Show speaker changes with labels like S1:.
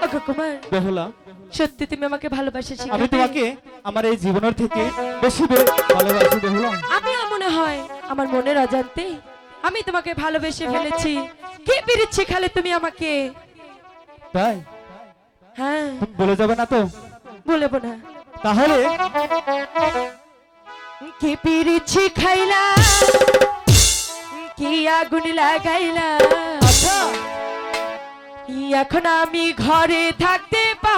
S1: ওগো কুমার,
S2: বেহুলা,
S1: সত্যি তুমি আমাকে ভালোবাসা
S2: আমি
S1: শিখাবে?
S2: তোমাকে আমার এই জীবনের থেকে বেশি ভালোবাসি বেহুলা।
S1: আমিও মনে হয় আমার মনের অজান্তে আমি তোমাকে ভালোবেসে ফেলেছি। কি পিরিচ্ছি খালে তুমি আমাকে?
S2: তাই
S1: হ্যাঁ,
S2: তুমি বলে যাবে না তো?
S1: বলবো না।
S2: তাহলে
S1: কি পিরিচ্ছি খাইলা, কি আগুন লাগাইলা,
S2: আচ্ছা,
S1: এখন আমি ঘরে থাকতে পারি